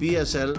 PSL,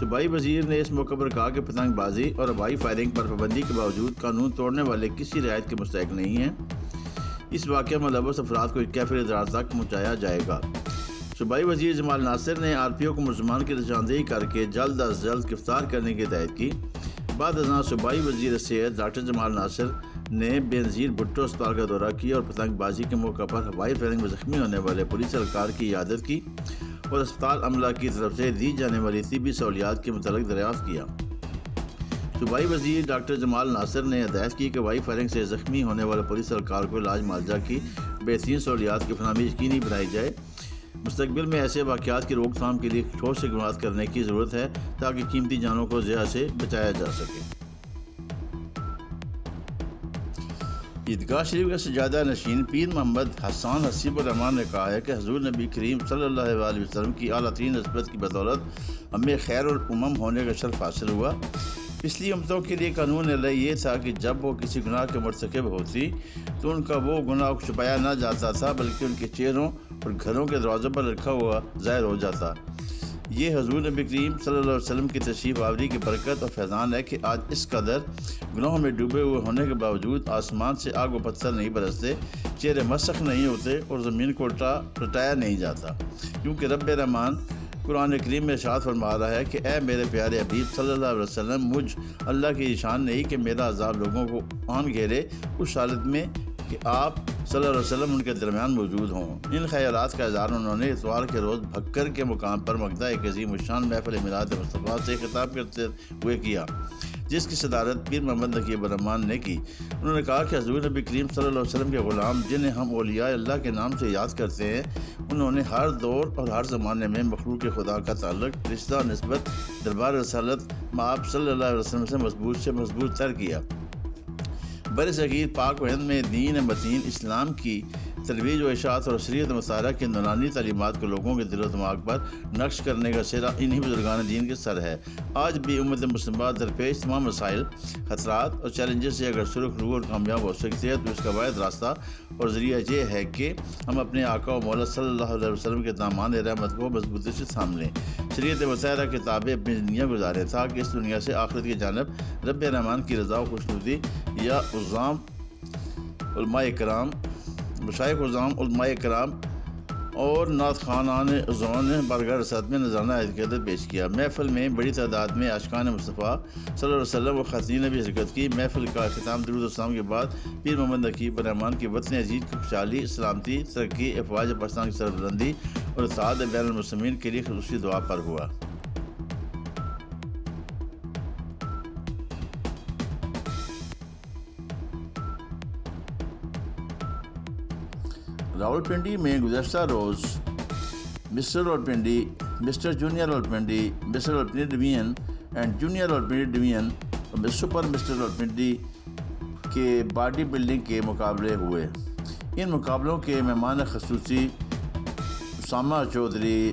صوبائی وزیر نے اس موقع پر کہا کہ پتنگ بازی اور ہوائی فائرنگ پر پابندی کے باوجود قانون توڑنے والے کسی رعایت کے مستحق نہیں ہیں۔ اس واقعہ ملوث افراد کو کیفر اضرار تک پہنچایا جائے گا۔ صوبائی وزیر جمال ناصر نے RPO کو ملزمان کی نشاندہی کر کے جلد از جلد گرفتار کرنے کی ہدایت کی۔ بعد ازاں صوبائی وزیر صحت ڈاکٹر جمال ناصر نے بے نظیر بھٹو اسپتال کا دورہ کیا اور پتنگ بازی کے موقع پر ہوائی فائرنگ میں زخمی ہونے والے پولیس اہلکار کی عیادت کی اور اسپتال عملہ کی طرف سے دی جانے والی طبی سہولیات کے متعلق دریافت کیا۔ صوبائی وزیر ڈاکٹر جمال ناصر نے ہدایت کی کہ ہوائی فائرنگ سے زخمی ہونے والے پولیس اہلکار کو علاج معالجہ کی بہترین سہولیات کی فراہمی یقینی بنائی جائے۔ مستقبل میں ایسے واقعات کی روک تھام کے لیے ٹھوس اقدامات کرنے کی ضرورت ہے تاکہ قیمتی جانوں کو ضیاع سے بچایا جا سکے۔ عیدگاہ شریف کا سجادہ نشین پیر محمد حسان حسیب الرحمان نے کہا ہے کہ حضور نبی کریم صلی اللہ علیہ وسلم کی اعلیٰ ترین نسبت کی بدولت ہمیں خیر الامم ہونے کا شرف حاصل ہوا۔ پچھلی امتوں کے لیے قانون اللہ یہ تھا کہ جب وہ کسی گناہ کے مرتکب ہوتی تو ان کا وہ گناہ چھپایا نہ جاتا تھا بلکہ ان کے چہروں اور گھروں کے دروازوں پر لکھا ہوا ظاہر ہو جاتا۔ یہ حضور نبی کریم صلی اللہ علیہ وسلم کی تشریف آوری کی برکت اور فیضان ہے کہ آج اس قدر گناہوں میں ڈوبے ہوئے ہونے کے باوجود آسمان سے آگ و پتھر نہیں برستے، چہرے مسخ نہیں ہوتے اور زمین کو لٹایا نہیں جاتا، کیونکہ رب رحمان قرآن کریم میں ارشاد فرما رہا ہے کہ اے میرے پیارے حبیب صلی اللہ علیہ وسلم، مجھ اللہ کی شان نہیں کہ میرا عذاب لوگوں کو آن گھیرے اس حالت میں کہ آپ صلی اللہ علیہ وسلم ان کے درمیان موجود ہوں۔ ان خیالات کا اظہار انہوں نے اتوار کے روز بھکر کے مقام پر مقدہ ایک عظیم الشان محفل میلاد مصطفیٰ سے خطاب کرتے ہوئے کیا، جس کی صدارت پیر محمد نقیب الرحمان نے کی۔ انہوں نے کہا کہ حضور نبی کریم صلی اللہ علیہ وسلم کے غلام جنہیں ہم اولیاء اللہ کے نام سے یاد کرتے ہیں، انہوں نے ہر دور اور ہر زمانے میں مخلوق خدا کا تعلق، رشتہ، نسبت، دربار رسالت آپ صلی اللہ علیہ وسلم سے مضبوط تر کیا۔ برصغیر پاک و ہند میں دین متین اسلام کی ترویج و اشاعت اور شریعت مطالعہ کی نورانی تعلیمات کو لوگوں کے دل و دماغ پر نقش کرنے کا سہرا انہی بزرگان دین کے سر ہے۔ آج بھی امت مسلمہ درپیش تمام مسائل، خطرات اور چیلنجز سے اگر سرخ رو اور کامیاب ہو سکتے ہیں تو اس کا واحد راستہ اور ذریعہ یہ ہے کہ ہم اپنے آقا و مولا صلی اللہ علیہ وسلم کے دامان رحمت کو مضبوطی سے تھام لیں، شریعت مطالعہ کتابیں اپنی زندگیاں گزاریں تاکہ اس دنیا سے آخرت کی جانب رب رحمان کی رضا و خوشنودی یا عظام علماء کرام، مشائخ عظام علماء کرام اور نعت خوانان عظام نے بارگاہ رسالت میں نذرانہ عقیدت پیش کیا۔ محفل میں بڑی تعداد میں عاشقان مصطفیٰ صلی اللہ علیہ وسلم و خواتین نے بھی شرکت کی۔ محفل کا اختتام درود السلام کے بعد پیر محمد نقیب الرحمان کی وطن عزیز کی خوشحالی، سلامتی، ترقی، افواج پاکستان کی سربلندی اور اتحاد بین المسلمین کے لیے خصوصی دعا پر ہوا۔ راولپنڈی میں گزشتہ روز mister Rawalpindi, mister junior Rawalpindi, mister Rawalpindi division and junior Rawalpindi division اور سپر مسٹر راولپنڈی کے باڈی بلڈنگ کے مقابلے ہوئے۔ ان مقابلوں کے مہمان خصوصی اسامہ چودھری،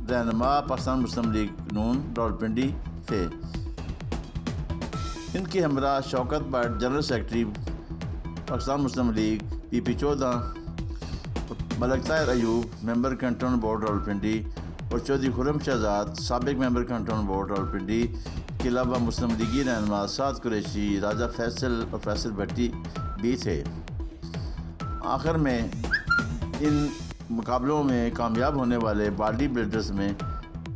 رہنما پاکستان مسلم لیگ نون راولپنڈی تھے۔ ان کے ہمراہ Shaukat Butt, general secretary Pakistan Muslim league PP 14، Malik Tahir Ayub, member control board Rawalpindi, اور چودھری خرم شہزاد، سابق ممبر کنٹرول بورڈ راولپنڈی کے علاوہ مسلم لیگی رہنما سعد قریشی، راجہ فیصل اور فیصل بھٹی بھی تھے۔ آخر میں ان مقابلوں میں کامیاب ہونے والے باڈی بلڈرز میں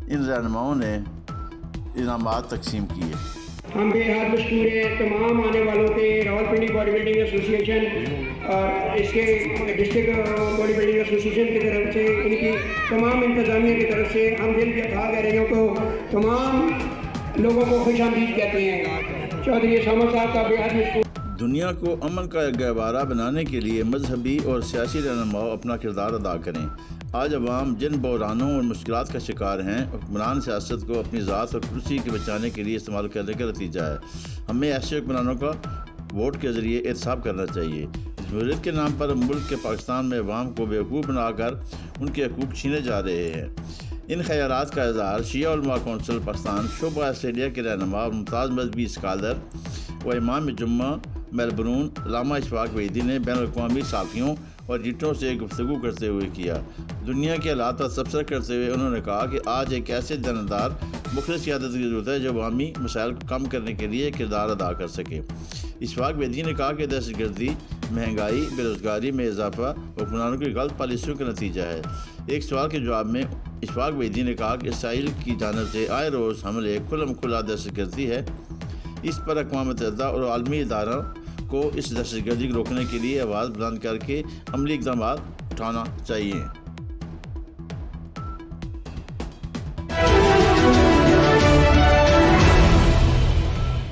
ان رہنماؤں نے انعامات تقسیم کیے۔ ہم بے حد مشکور ہیں تمام آنے والوں کے، راولپنڈی باڈی بلڈنگ ایسوسیشن اور اس کے ڈسٹرکٹ باڈی بلڈنگ ایسوسیشن کی طرف سے، ان کی تمام انتظامیہ کی طرف سے ہم دل کے اتحاد رہنوں کو، تمام لوگوں کو خوش آمدید کہتے ہیں۔ چودھری اسامہ صاحب کا بے حد مشکور۔ دنیا کو امن کا گہوارہ بنانے کے لیے مذہبی اور سیاسی رہنماؤں اپنا کردار ادا کریں۔ آج عوام جن بحرانوں اور مشکلات کا شکار ہیں، حکمران سیاست کو اپنی ذات اور کرسی کے بچانے کے لیے استعمال کرنے کا نتیجہ ہے۔ ہمیں ایسے حکمرانوں کا ووٹ کے ذریعے احتساب کرنا چاہیے۔ جمہوریت کے نام پر ملک کے پاکستان میں عوام کو بیوقوف بنا کر ان کے حقوق چھینے جا رہے ہیں۔ ان خیالات کا اظہار شیعہ علماء کونسل پاکستان شعبہ آسٹریلیا کے رہنما اور ممتاز مذہبی اسکالر و امام جمعہ میلبورن علامہ اشفاق وحیدی نے بین الاقوامی صحافیوں اور ایڈیٹروں سے گفتگو کرتے ہوئے کیا۔ دنیا کے حالات پر تبصرہ کرتے ہوئے انہوں نے کہا کہ آج ایک ایسے جاندار مخلص قیادت کی ضرورت ہے جو عوامی مسائل کو کم کرنے کے لیے کردار ادا کر سکے۔ اشفاق بیدی نے کہا کہ دہشت گردی، مہنگائی، بے روزگاری میں اضافہ حکمرانوں کی غلط پالیسیوں کا نتیجہ ہے۔ ایک سوال کے جواب میں اشفاق بیدی نے کہا کہ اسرائیل کی جانب سے آئے روز حملے کھلم کھلا دہشت گردی ہے۔ اس پر اقوام متحدہ اور عالمی اداروں کو اس دہشت گردی کو روکنے کے لیے آواز بلند کر کے عملی اقدامات اٹھانا چاہیے۔